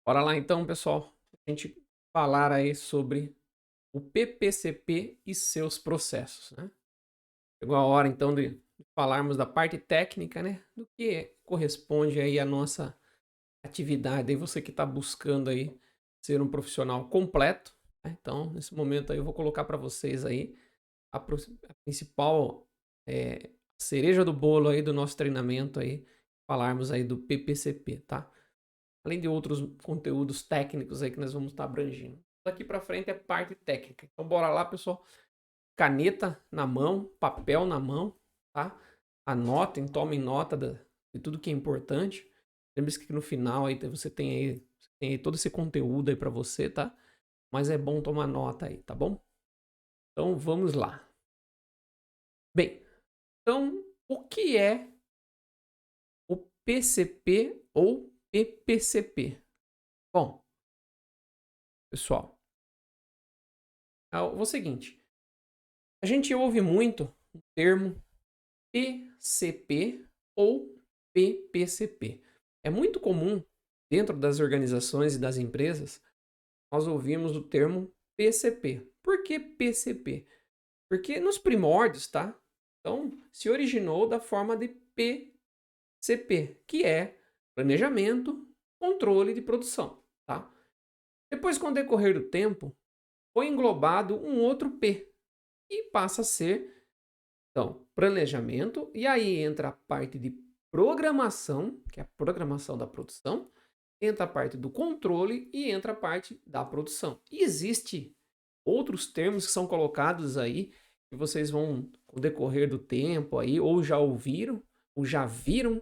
Bora lá então, pessoal, a gente falar aí sobre o PPCP e seus processos, né? Chegou a hora então de falarmos da parte técnica, né? Do que corresponde aí à nossa atividade. Aí você que está buscando aí ser um profissional completo, né? Então, nesse momento aí eu vou colocar para vocês aí a principal cereja do bolo aí do nosso treinamento aí, falarmos aí do PPCP, tá? Além de outros conteúdos técnicos aí que nós vamos estar abrangindo. Daqui para frente é parte técnica. Então bora lá, pessoal. Caneta na mão, papel na mão, tá? Anotem, tomem nota de tudo que é importante. Lembre-se que no final aí você tem aí todo esse conteúdo aí para você, tá? Mas é bom tomar nota aí, tá bom? Então vamos lá. Bem, então o que é o PCP ou PPCP? Bom, pessoal, é o seguinte. A gente ouve muito o termo PCP ou PPCP. É muito comum dentro das organizações e das empresas nós ouvimos o termo PCP. Por que PCP? Porque nos primórdios, tá? Então, se originou da forma de PCP, que é planejamento, controle de produção, tá? Depois, com o decorrer do tempo, foi englobado um outro P e passa a ser então, planejamento, e aí entra a parte de programação, que é a programação da produção, entra a parte do controle e entra a parte da produção. E existe outros termos que são colocados aí, que vocês vão, com o decorrer do tempo aí, ou já ouviram, ou já viram,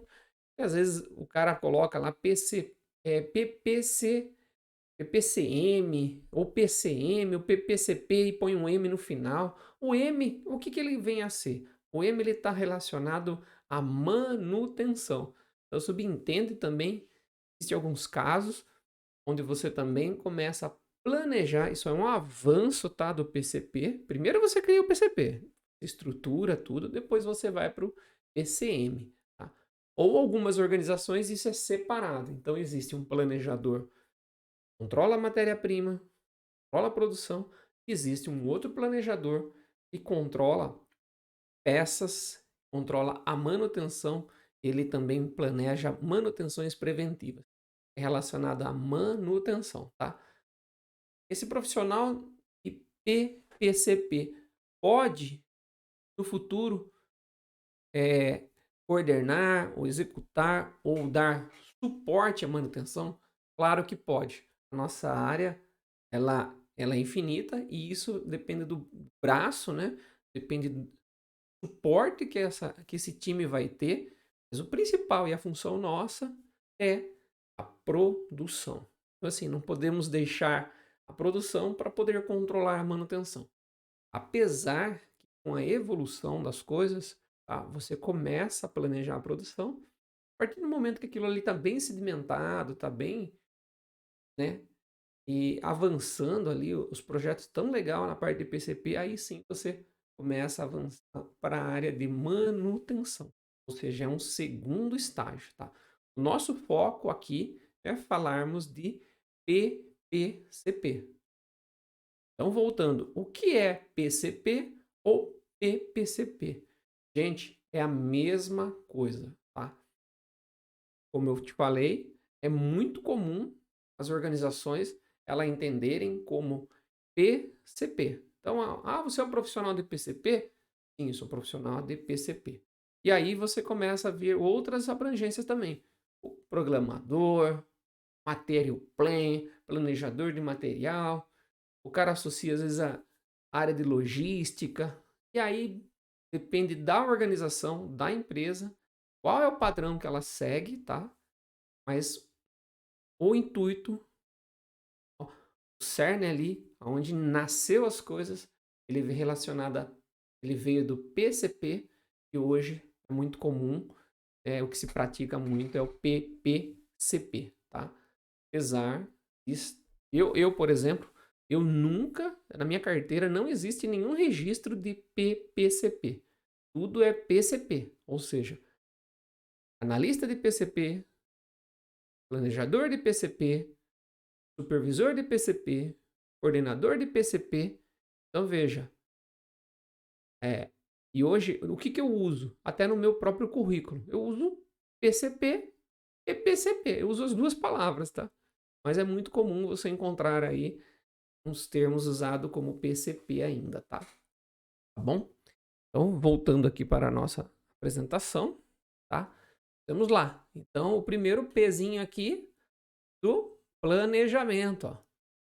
que às vezes o cara coloca lá PPC, PPCM, ou PCM, ou PPCP e põe um M no final. O M, o que ele vem a ser? O M está relacionado à manutenção. Então, subentende também, existem alguns casos onde você também começa a planejar. Isso é um avanço, tá, do PCP. Primeiro você cria o PCP, estrutura tudo, depois você vai para o PCM. Tá? Ou algumas organizações isso é separado. Então, existe um planejador controla a matéria-prima, controla a produção. Existe um outro planejador que controla peças, controla a manutenção. Ele também planeja manutenções preventivas. É relacionado à manutenção, tá? Esse profissional de PPCP pode, no futuro, coordenar, ou executar, ou dar suporte à manutenção? Claro que pode. A nossa área ela é infinita e isso depende do braço, né? Depende do suporte que esse time vai ter. Mas o principal e a função nossa é a produção. Então, assim, não podemos deixar a produção para poder controlar a manutenção. Apesar que com a evolução das coisas, tá, você começa a planejar a produção, a partir do momento que aquilo ali está bem sedimentado, está bem, né, e avançando ali, os projetos tão legal na parte de PCP, aí sim você começa a avançar para a área de manutenção, ou seja, é um segundo estágio, tá? O nosso foco aqui é falarmos de PPCP. Então, voltando, o que é PCP ou PPCP? Gente, é a mesma coisa, tá? Como eu te falei, é muito comum as organizações ela entenderem como PCP. Então, você é um profissional de PCP? Sim, eu sou profissional de PCP. E aí você começa a ver outras abrangências também. O programador, material plan, planejador de material, o cara associa às vezes a área de logística, e aí depende da organização, da empresa, qual é o padrão que ela segue, tá? Mas o intuito, o cerne ali, onde nasceu as coisas, ele veio ele veio do PCP, que hoje é muito comum, o que se pratica muito é o PPCP, tá? Apesar disso, por exemplo, eu nunca, na minha carteira, não existe nenhum registro de PPCP. Tudo é PCP, ou seja, analista de PCP, planejador de PCP, supervisor de PCP, coordenador de PCP. Então veja, e hoje o que eu uso? Até no meu próprio currículo, eu uso PCP e PCP, eu uso as duas palavras, tá? Mas é muito comum você encontrar aí uns termos usados como PCP ainda, tá? Tá bom? Então, voltando aqui para a nossa apresentação, tá? Vamos lá. Então, o primeiro Pzinho aqui do planejamento, ó.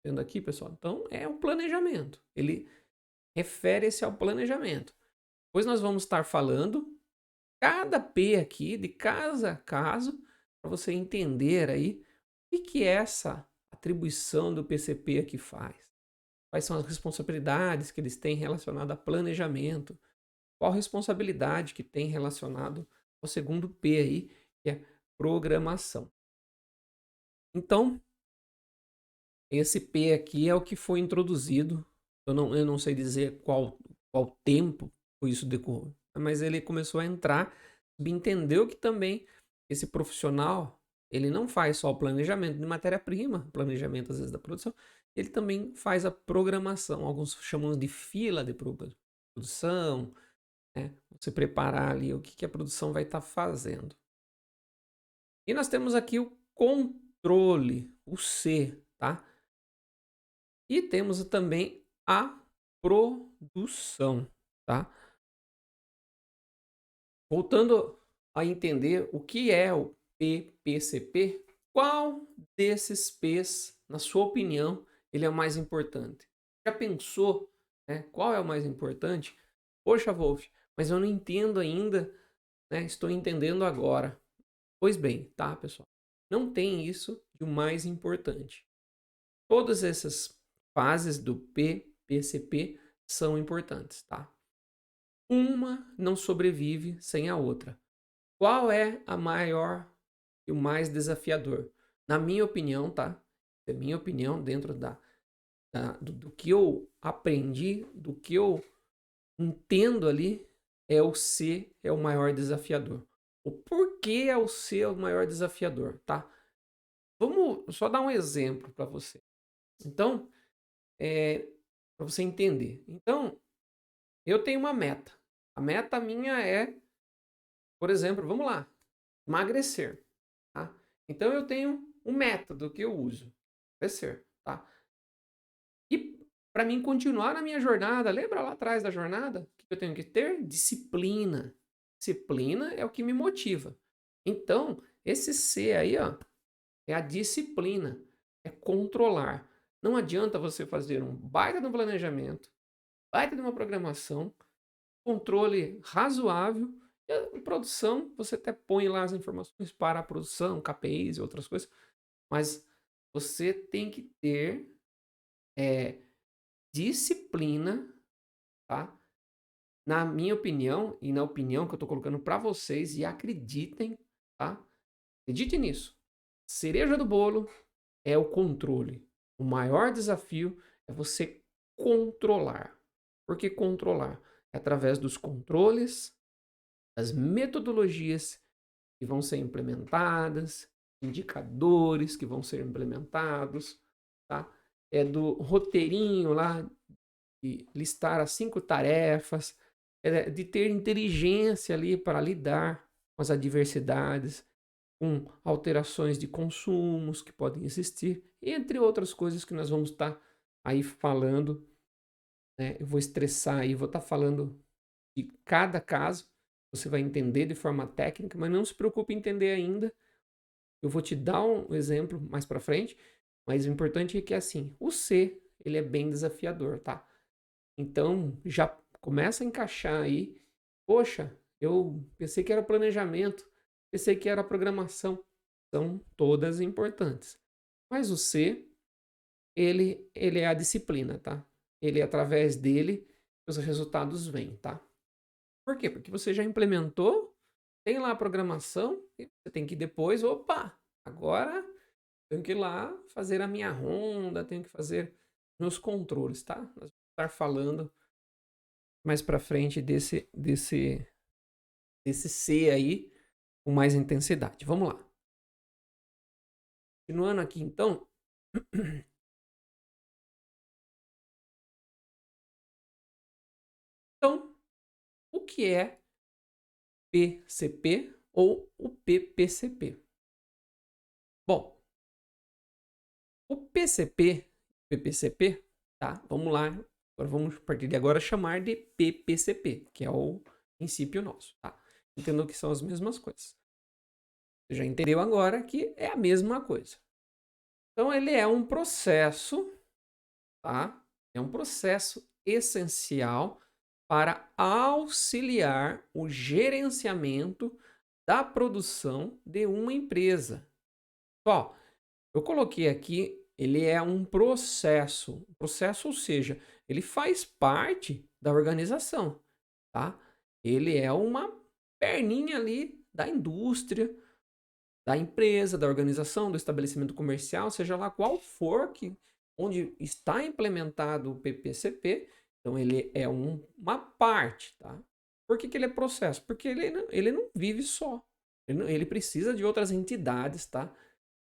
Vendo aqui, pessoal? Então, é o planejamento. Ele refere-se ao planejamento. Depois nós vamos estar falando cada P aqui, de caso a caso, para você entender aí o que é essa atribuição do PCP aqui faz. Quais são as responsabilidades que eles têm relacionadas a planejamento. Qual responsabilidade que tem relacionado ao segundo P aí, que é programação. Então, esse P aqui é o que foi introduzido. Eu não sei dizer qual tempo foi isso decorreu, mas ele começou a entrar, entendeu que também esse profissional, ele não faz só o planejamento de matéria-prima, planejamento às vezes da produção, ele também faz a programação. Alguns chamam de fila de produção, né? Você preparar ali o que a produção vai estar fazendo. E nós temos aqui o controle, o C, tá? E temos também a produção, tá? Voltando a entender o que é o PPCP, qual desses P's, na sua opinião, ele é o mais importante? Já pensou, né, qual é o mais importante? Poxa, Wolf, mas eu não entendo ainda, né? Estou entendendo agora. Pois bem, tá, pessoal? Não tem isso de o mais importante. Todas essas fases do PPCP são importantes, tá? Uma não sobrevive sem a outra. Qual é a maior e o mais desafiador? Na minha opinião, tá? É minha opinião dentro do que eu aprendi, do que eu entendo ali, é o C, é o maior desafiador. O porquê é o C o maior desafiador, tá? Vamos só dar um exemplo para você. Então, para você entender. Então, eu tenho uma meta. A meta minha é, por exemplo, vamos lá, emagrecer, tá? Então, eu tenho um método que eu uso, emagrecer, tá? E para mim continuar na minha jornada, lembra lá atrás da jornada? O que eu tenho que ter? Disciplina. Disciplina é o que me motiva. Então, esse C aí, ó, é a disciplina, é controlar. Não adianta você fazer um baita de um planejamento, baita de uma programação, controle razoável, e a produção, você até põe lá as informações para a produção, KPIs e outras coisas, mas você tem que ter disciplina, tá? Na minha opinião e na opinião que eu estou colocando para vocês, e acreditem, tá? Acredite nisso. Cereja do bolo é o controle. O maior desafio é você controlar. Por que controlar? É através dos controles, das metodologias que vão ser implementadas, indicadores que vão ser implementados, tá? É do roteirinho lá de listar as 5 tarefas, de ter inteligência ali para lidar com as adversidades, com alterações de consumos que podem existir, entre outras coisas que nós vamos estar aí falando, né? Eu vou estressar aí, vou estar falando de cada caso, você vai entender de forma técnica, mas não se preocupe em entender ainda. Eu vou te dar um exemplo mais para frente, mas o importante é que assim, o C, ele é bem desafiador, tá? Então, já começa a encaixar aí. Poxa, eu pensei que era planejamento, pensei que era programação. São todas importantes. Mas o C, ele é a disciplina, tá? Ele, através dele, os resultados vêm, tá? Por quê? Porque você já implementou, tem lá a programação, e você tem que depois, opa, agora tenho que ir lá fazer a minha ronda, tenho que fazer meus controles, tá? Nós vamos estar falando mais para frente desse C aí com mais intensidade. Vamos lá. Continuando aqui então, Então, o que é PCP ou o PPCP? Bom, o PCP, PPCP, tá? Vamos lá. Agora vamos, a partir de agora, chamar de PPCP, que é o princípio nosso, tá? Entendam que são as mesmas coisas. Você já entendeu agora que é a mesma coisa. Então, ele é um processo, tá? É um processo essencial para auxiliar o gerenciamento da produção de uma empresa. Ó, eu coloquei aqui, ele é um processo, ou seja, ele faz parte da organização, tá? Ele é uma perninha ali da indústria, da empresa, da organização, do estabelecimento comercial, seja lá qual for onde está implementado o PPCP, então ele é uma parte, tá? Por que ele é processo? Porque ele não vive só. Ele precisa de outras entidades, tá?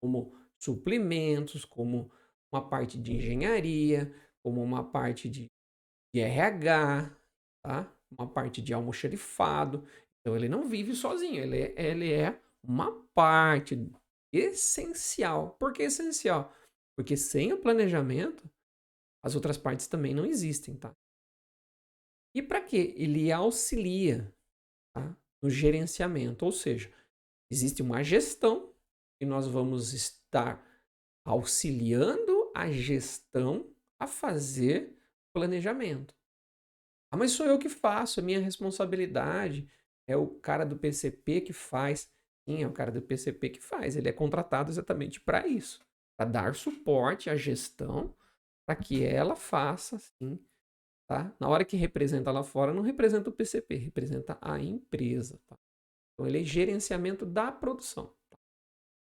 Como suprimentos, como uma parte de engenharia, como uma parte de RH, tá? Uma parte de almoxarifado. Então ele não vive sozinho, ele é uma parte essencial. Por que essencial? Porque sem o planejamento, as outras partes também não existem, tá? E para que? Ele auxilia, tá? No gerenciamento, ou seja, existe uma gestão e nós vamos estar auxiliando a gestão a fazer planejamento. Ah, mas sou eu que faço, é minha responsabilidade. É o cara do PCP que faz. Sim, é o cara do PCP que faz. Ele é contratado exatamente para isso, para dar suporte à gestão, para que ela faça, sim, tá? Na hora que representa lá fora, não representa o PCP, representa a empresa, tá? Então ele é gerenciamento da produção.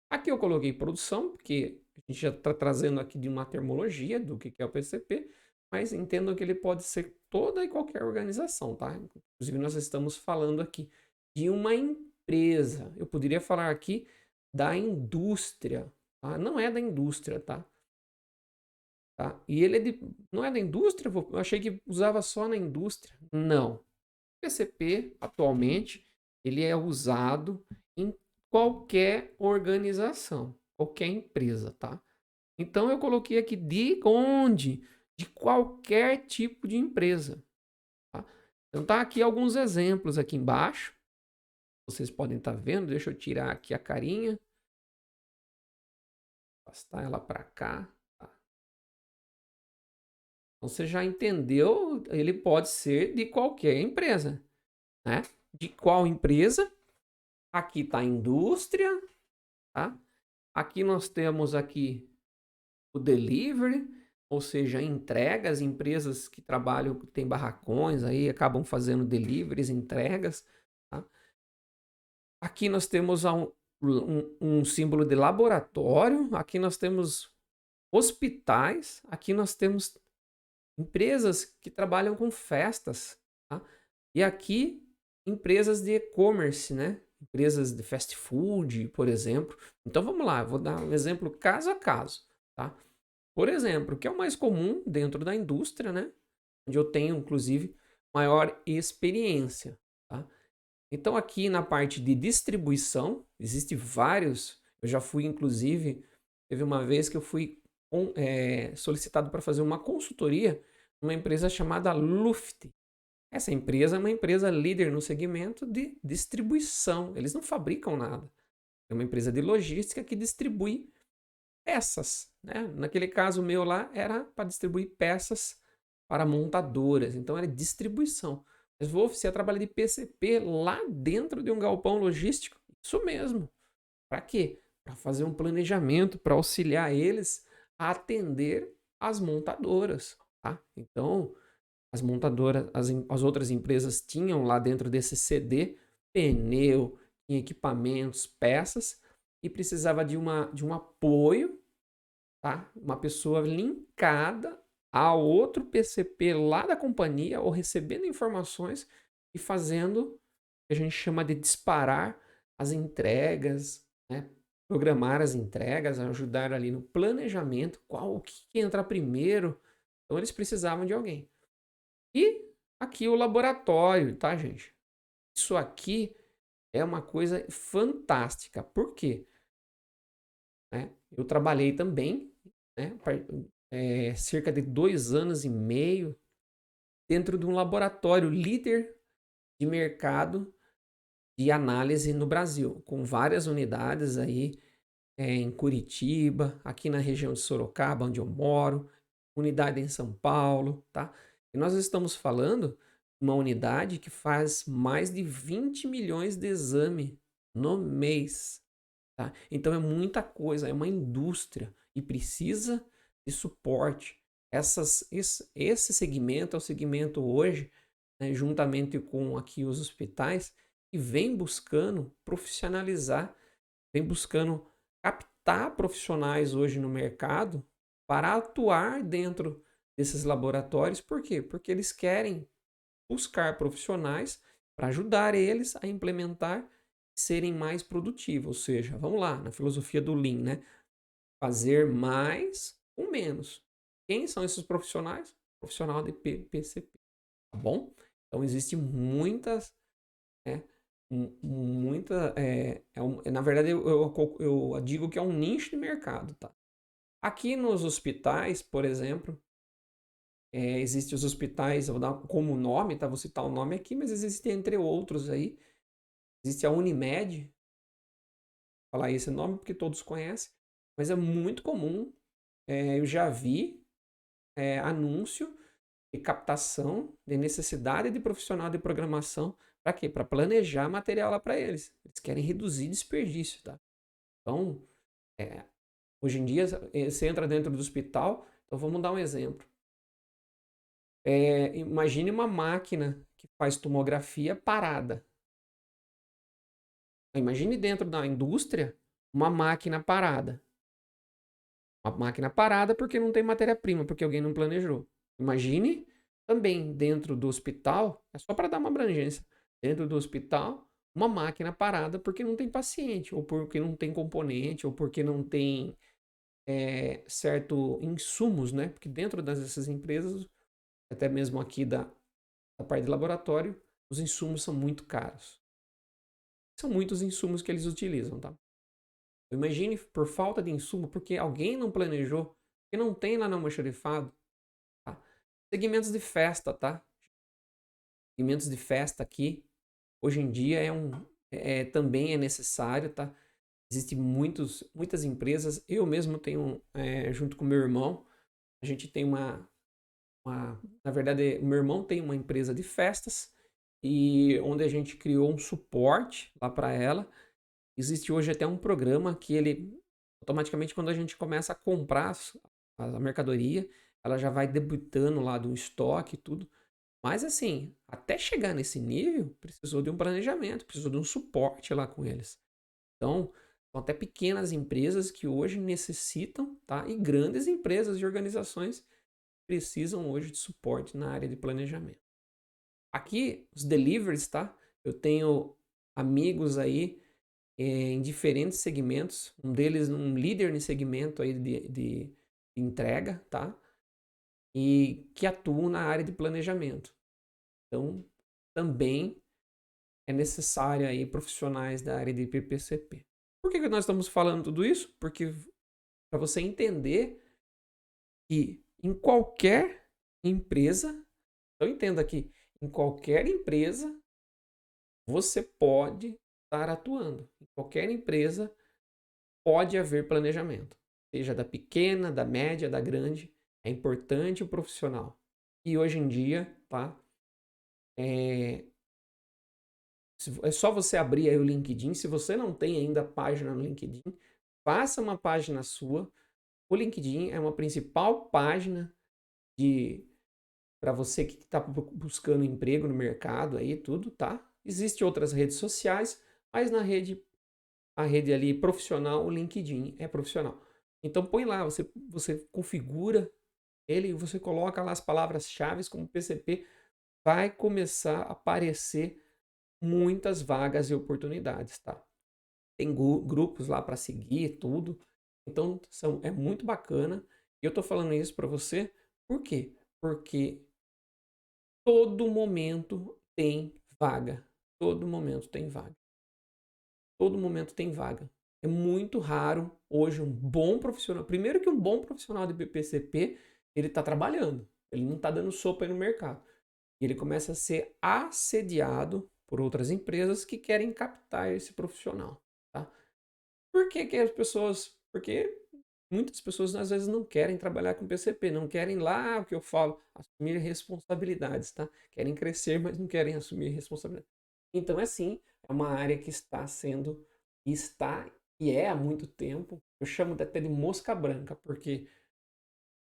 Aqui eu coloquei produção, porque a gente já está trazendo aqui de uma termologia do que é o PCP, mas entendam que ele pode ser toda e qualquer organização, tá? Inclusive, nós estamos falando aqui de uma empresa. Eu poderia falar aqui da indústria, tá? Não é da indústria, tá? Tá? E ele não é da indústria? Eu achei que usava só na indústria. Não. O PCP, atualmente, ele é usado em qualquer organização, qualquer empresa, tá? Então eu coloquei aqui de onde? De qualquer tipo de empresa, tá? Então tá aqui alguns exemplos aqui embaixo. Vocês podem estar vendo, deixa eu tirar aqui a carinha. Passar ela para cá, tá? Então você já entendeu, ele pode ser de qualquer empresa, né? De qual empresa? Aqui está a indústria, tá? Aqui nós temos aqui o delivery, ou seja, entregas, empresas que trabalham, que tem barracões aí, acabam fazendo deliveries, entregas, tá? Aqui nós temos um símbolo de laboratório, aqui nós temos hospitais, aqui nós temos empresas que trabalham com festas, tá? E aqui empresas de e-commerce, né? Empresas de fast food, por exemplo. Então vamos lá, vou dar um exemplo caso a caso, tá? Por exemplo, o que é o mais comum dentro da indústria, né? Onde eu tenho, inclusive, maior experiência, tá? Então aqui na parte de distribuição, existe vários. Eu já fui, inclusive, teve uma vez que eu fui solicitado para fazer uma consultoria numa empresa chamada Luft. Essa empresa é uma empresa líder no segmento de distribuição. Eles não fabricam nada. É uma empresa de logística que distribui peças, né? Naquele caso meu lá era para distribuir peças para montadoras. Então era distribuição. Mas você trabalha de PCP lá dentro de um galpão logístico? Isso mesmo. Para quê? Para fazer um planejamento, para auxiliar eles a atender as montadoras, tá? Então, as montadoras, as outras empresas tinham lá dentro desse CD pneu, equipamentos, peças e precisava de um apoio, tá? Uma pessoa linkada a outro PCP lá da companhia ou recebendo informações e fazendo o que a gente chama de disparar as entregas, né? programar as entregas, ajudar ali no planejamento, o que entrar primeiro. Então eles precisavam de alguém. E aqui o laboratório, tá, gente? Isso aqui é uma coisa fantástica. Por quê? Eu trabalhei também, né, cerca de 2 anos e meio dentro de um laboratório líder de mercado de análise no Brasil, com várias unidades aí em Curitiba, aqui na região de Sorocaba, onde eu moro, unidade em São Paulo, tá? E nós estamos falando de uma unidade que faz mais de 20 milhões de exames no mês, tá? Então é muita coisa, é uma indústria e precisa de suporte. Esse segmento é o segmento hoje, né, juntamente com aqui os hospitais, que vem buscando profissionalizar, vem buscando captar profissionais hoje no mercado para atuar dentro desses laboratórios. Por quê? Porque eles querem buscar profissionais para ajudar eles a implementar e serem mais produtivos. Ou seja, vamos lá, na filosofia do Lean, né? Fazer mais com menos. Quem são esses profissionais? Profissional de PCP, tá bom? Então, existem muitas, né? Na verdade, eu digo que é um nicho de mercado, tá? Aqui nos hospitais, por exemplo, existem os hospitais, eu vou dar como nome, tá? Vou citar o nome aqui, mas existem entre outros aí. Existe a Unimed, vou falar esse nome porque todos conhecem, mas é muito comum. Eu já vi anúncio de captação de necessidade de profissional de programação. Para quê? Para planejar material lá para eles. Eles querem reduzir desperdício, tá? Então, hoje em dia, você entra dentro do hospital. Então, vamos dar um exemplo. Imagine uma máquina que faz tomografia parada. Imagine dentro da indústria uma máquina parada. Uma máquina parada porque não tem matéria-prima, porque alguém não planejou. Imagine também dentro do hospital, é só para dar uma abrangência, dentro do hospital, uma máquina parada porque não tem paciente, ou porque não tem componente, ou porque não tem certo insumos, né? Porque dentro dessas empresas, até mesmo aqui da parte de laboratório, os insumos são muito caros. São muitos insumos que eles utilizam, tá? Imagine por falta de insumo, porque alguém não planejou, que não tem lá no almoxarifado. Tá? Segmentos de festa, tá? Segmentos de festa aqui, hoje em dia também é necessário, tá? Existem muitas empresas, eu mesmo tenho, junto com meu irmão, a gente tem na verdade, meu irmão tem uma empresa de festas, e onde a gente criou um suporte lá para ela. Existe hoje até um programa que ele, automaticamente, quando a gente começa a comprar a mercadoria, ela já vai debitando lá do estoque e tudo. Mas assim, até chegar nesse nível, precisou de um planejamento, precisou de um suporte lá com eles. Então, são até pequenas empresas que hoje necessitam, tá? E grandes empresas e organizações precisam hoje de suporte na área de planejamento. Aqui, os deliveries, tá? Eu tenho amigos aí em diferentes segmentos. Um deles, um líder em segmento aí de entrega, tá? E que atua na área de planejamento. Então, também é necessário aí profissionais da área de PPCP. Por que nós estamos falando tudo isso? Porque para você entender que em qualquer empresa, então entenda aqui, em qualquer empresa você pode estar atuando. Em qualquer empresa pode haver planejamento, seja da pequena, da média, da grande. É importante o profissional. E hoje em dia, tá? É só você abrir aí o LinkedIn. Se você não tem ainda página no LinkedIn, faça uma página sua. O LinkedIn é uma principal página para você que está buscando emprego no mercado aí, tudo, tá? Existem outras redes sociais, mas a rede ali profissional, o LinkedIn é profissional. Então põe lá, você configura ele, você coloca lá as palavras-chave como PCP, vai começar a aparecer muitas vagas e oportunidades, tá? tem grupos lá para seguir, tudo. Então, é muito bacana. E eu tô falando isso para você, por quê? Porque todo momento tem vaga. Todo momento tem vaga. Todo momento tem vaga. É muito raro hoje um bom profissional. Primeiro que um bom profissional de BPCP, ele está trabalhando. Ele não está dando sopa aí no mercado. E ele começa a ser assediado por outras empresas que querem captar esse profissional. Tá? Por que que as pessoas... Porque muitas pessoas às vezes não querem trabalhar com PCP, não querem lá o que eu falo, assumir responsabilidades, tá? Querem crescer, mas não querem assumir responsabilidades. Então, assim, é uma área que está e é há muito tempo. Eu chamo até de mosca branca, porque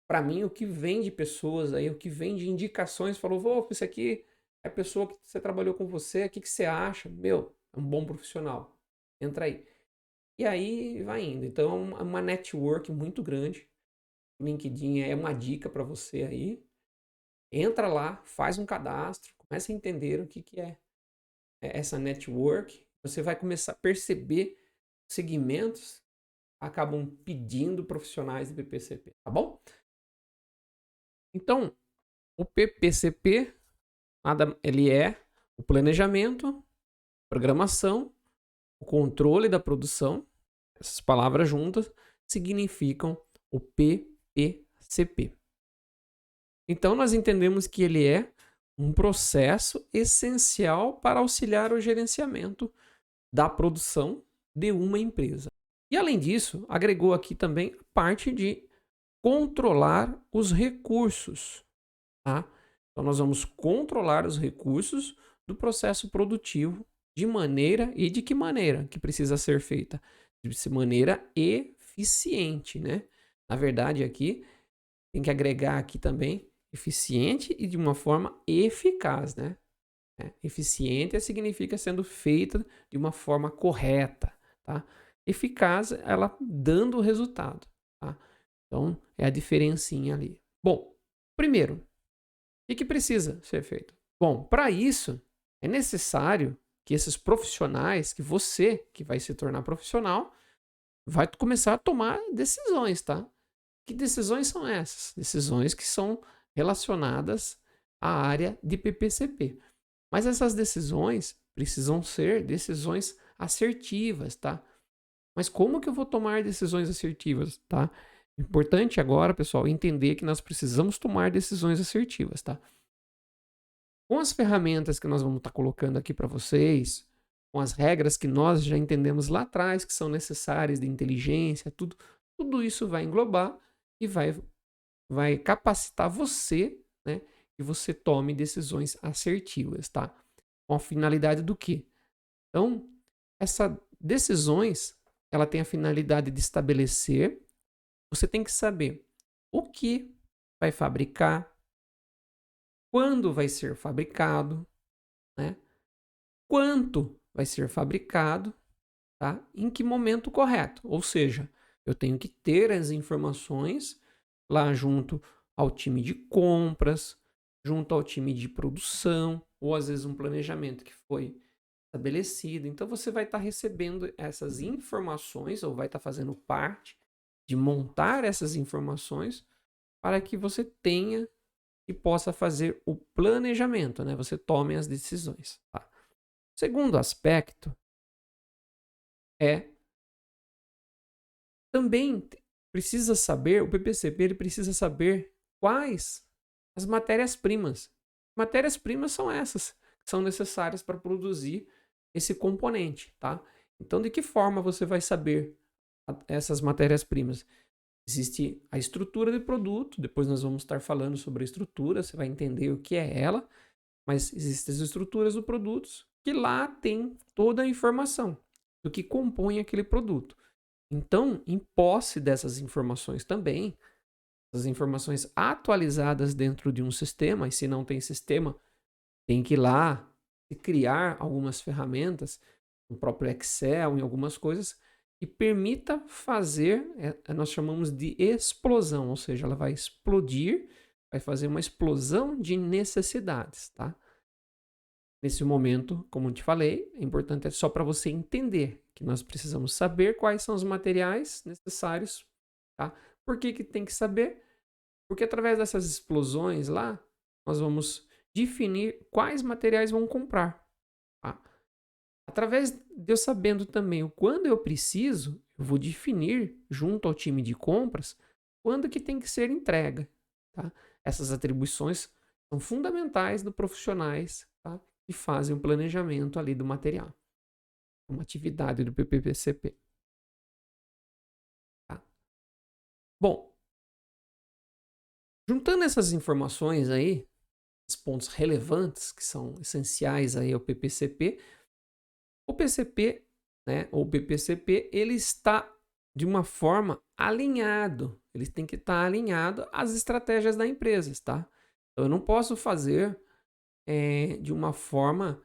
para mim o que vem de pessoas aí, o que vem de indicações, falou, Wolf, isso aqui é a pessoa que você trabalhou com você, o que você acha? Meu, é um bom profissional. Entra aí. E aí vai indo. Então é uma network muito grande. O LinkedIn é uma dica para você aí. Entra lá, faz um cadastro, começa a entender o que é essa network. Você vai começar a perceber segmentos acabam pedindo profissionais de PPCP, tá bom? Então, o PPCP, ele é o planejamento, programação, o controle da produção. Essas palavras juntas significam o PPCP. Então, nós entendemos que ele é um processo essencial para auxiliar o gerenciamento da produção de uma empresa. E, além disso, agregou aqui também a parte de controlar os recursos. Tá? Então, nós vamos controlar os recursos do processo produtivo de maneira e de que maneira que precisa ser feita? De maneira eficiente, né? Na verdade, aqui tem que agregar aqui também eficiente e de uma forma eficaz, né? Eficiente significa sendo feita de uma forma correta, tá? Eficaz, ela dando o resultado, tá? Então, é a diferencinha ali. Bom, primeiro, o que precisa ser feito? Bom, para isso, é necessário que esses profissionais, que você, que vai se tornar profissional, vai começar a tomar decisões, tá? Que decisões são essas? Decisões que são relacionadas à área de PPCP. Mas essas decisões precisam ser decisões assertivas, tá? Mas como que eu vou tomar decisões assertivas, tá? Importante agora, pessoal, entender que nós precisamos tomar decisões assertivas, tá? Com as ferramentas que nós vamos estar colocando aqui para vocês, com as regras que nós já entendemos lá atrás, que são necessárias de inteligência, tudo isso vai englobar e vai capacitar você, né, que você tome decisões assertivas, tá? Com a finalidade do quê? Então, essas decisões, ela tem a finalidade de estabelecer, você tem que saber o que vai fabricar, quando vai ser fabricado, né? Quanto vai ser fabricado, tá? Em que momento correto. Ou seja, eu tenho que ter as informações lá junto ao time de compras, junto ao time de produção, ou às vezes um planejamento que foi estabelecido. Então você vai estar recebendo essas informações, ou vai estar fazendo parte de montar essas informações para que você tenha e possa fazer o planejamento, né? Você tome as decisões. Tá? Segundo aspecto é também precisa saber, o PPCP ele precisa saber quais as matérias-primas. Matérias-primas são essas que são necessárias para produzir esse componente, tá? Então, de que forma você vai saber essas matérias-primas? Existe a estrutura do produto, depois nós vamos estar falando sobre a estrutura, você vai entender o que é ela, mas existem as estruturas do produto que lá tem toda a informação do que compõe aquele produto. Então, em posse dessas informações também, as informações atualizadas dentro de um sistema, e se não tem sistema, tem que ir lá e criar algumas ferramentas, no próprio Excel, em algumas coisas, que permita fazer, nós chamamos de explosão, ou seja, ela vai explodir, vai fazer uma explosão de necessidades, tá? Nesse momento, como eu te falei, é importante só para você entender que nós precisamos saber quais são os materiais necessários, tá? Por que que tem que saber? Porque através dessas explosões lá, nós vamos definir quais materiais vão comprar, tá? Através de eu sabendo também o quando eu preciso, eu vou definir junto ao time de compras quando que tem que ser entrega, tá? Essas atribuições são fundamentais do profissionais, tá? Que fazem o planejamento ali do material. Uma atividade do PPPCP. Tá? Bom, juntando essas informações aí, os pontos relevantes que são essenciais aí ao PPCP, o PCP, né, ou PPCP, ele está de uma forma alinhado. Ele tem que estar alinhado às estratégias da empresa, tá? Então eu não posso fazer de uma forma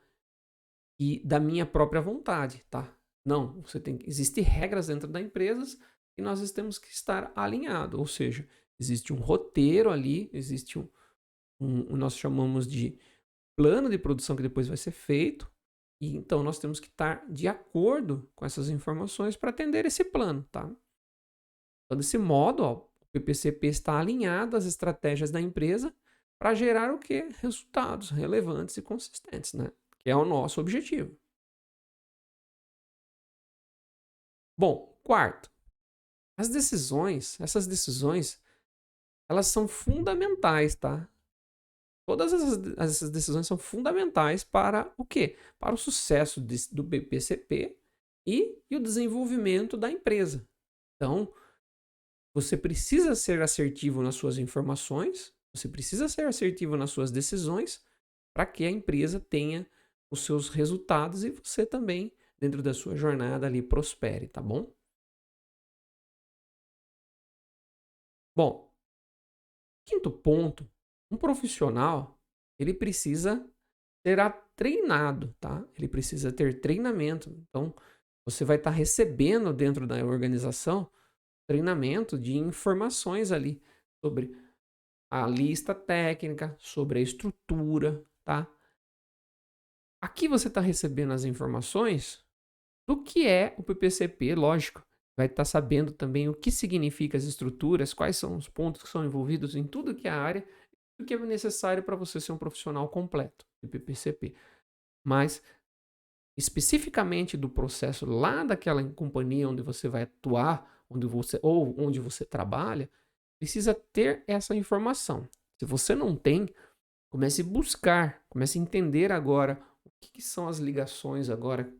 da minha própria vontade, tá? Não, existem regras dentro da empresa e nós temos que estar alinhado, ou seja, existe um roteiro ali, existe nós chamamos de plano de produção que depois vai ser feito, e então nós temos que estar de acordo com essas informações para atender esse plano, tá? Então, desse modo, ó, o PPCP está alinhado às estratégias da empresa para gerar o quê? Resultados relevantes e consistentes, né? Que é o nosso objetivo. Bom, quarto, essas decisões, elas são fundamentais, tá? Todas essas decisões são fundamentais para o quê? Para o sucesso do BPCP e o desenvolvimento da empresa. Então, você precisa ser assertivo nas suas informações, você precisa ser assertivo nas suas decisões para que a empresa tenha os seus resultados e você também, dentro da sua jornada ali, prospere, tá bom? Bom, quinto ponto, um profissional, ele precisa ser treinado, tá? Ele precisa ter treinamento. Então, você vai estar recebendo dentro da organização treinamento de informações ali sobre a lista técnica, sobre a estrutura, tá? Aqui você está recebendo as informações do que é o PPCP, lógico. Vai estar sabendo também o que significa as estruturas, quais são os pontos que são envolvidos em tudo que é a área, o que é necessário para você ser um profissional completo de PPCP. Mas especificamente do processo lá daquela companhia onde você vai atuar, onde você trabalha, precisa ter essa informação. Se você não tem, comece a buscar, comece a entender agora o que são as ligações agora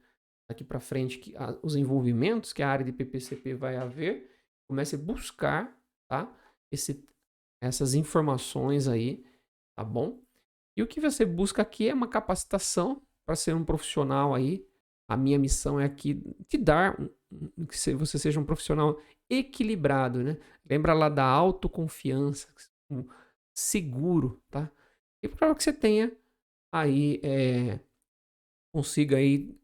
daqui para frente, os envolvimentos que a área de PPCP vai haver, comece a buscar, tá? Essas informações aí, tá bom? E o que você busca aqui é uma capacitação para ser um profissional aí. A minha missão é aqui te dar que você seja um profissional equilibrado, né? Lembra lá da autoconfiança, seguro, tá? E para que você tenha aí, consiga aí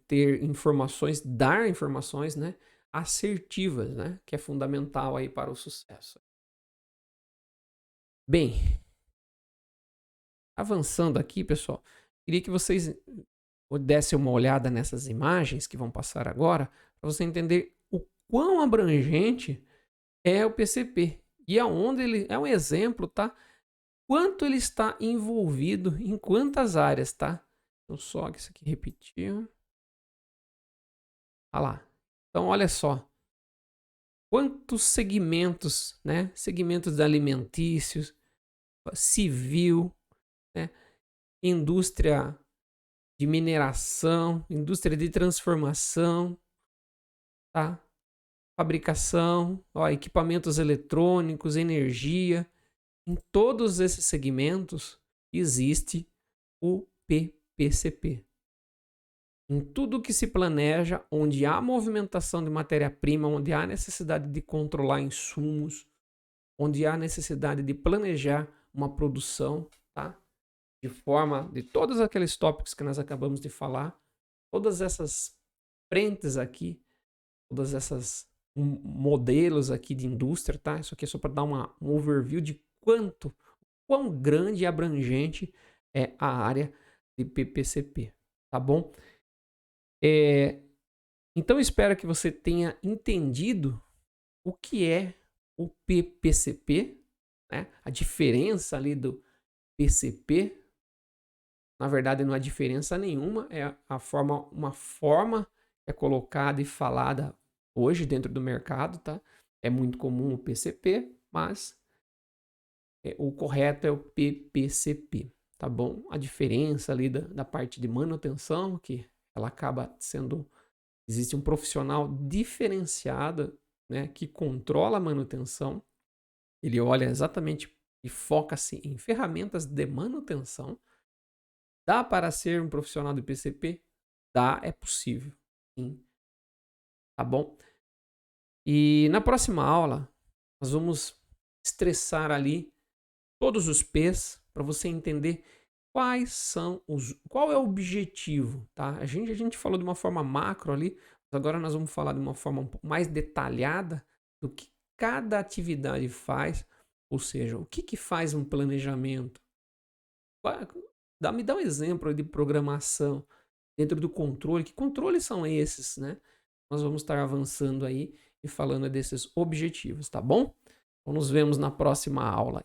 ter informações, dar informações, né? Assertivas, né? Que é fundamental aí para o sucesso. Bem, avançando aqui, pessoal, queria que vocês dessem uma olhada nessas imagens que vão passar agora, para você entender o quão abrangente é o PCP e aonde ele é um exemplo, tá? Quanto ele está envolvido em quantas áreas, tá? Então, só que isso aqui repetiu. Ah lá. Então, olha só. Quantos segmentos, né? Segmentos alimentícios, civil, né? Indústria de mineração, indústria de transformação, tá? Fabricação, ó, equipamentos eletrônicos, energia. Em todos esses segmentos existe o PPCP. Em tudo que se planeja, onde há movimentação de matéria-prima, onde há necessidade de controlar insumos, onde há necessidade de planejar uma produção, tá? De forma de todos aqueles tópicos que nós acabamos de falar, todas essas frentes aqui, todas essas modelos aqui de indústria, tá? Isso aqui é só para dar um overview de quão grande e abrangente é a área de PPCP, tá bom? Então, eu espero que você tenha entendido o que é o PPCP, né? A diferença ali do PCP. Na verdade, não há diferença nenhuma, é uma forma que é colocada e falada hoje dentro do mercado, tá? É muito comum o PCP, mas o correto é o PPCP, tá bom? A diferença ali da parte de manutenção, que ela acaba sendo... Existe um profissional diferenciado, né, que controla a manutenção. Ele olha exatamente e foca-se em ferramentas de manutenção. Dá para ser um profissional de PCP? Dá, é possível, sim. Tá bom? E na próxima aula, nós vamos estressar ali todos os P's para você entender qual é o objetivo, tá? A gente falou de uma forma macro ali, mas agora nós vamos falar de uma forma um pouco mais detalhada do que cada atividade faz, ou seja, o que faz um planejamento. Me dá um exemplo de programação dentro do controle. Que controles são esses, né? Nós vamos estar avançando aí e falando desses objetivos, tá bom? Então nos vemos na próxima aula.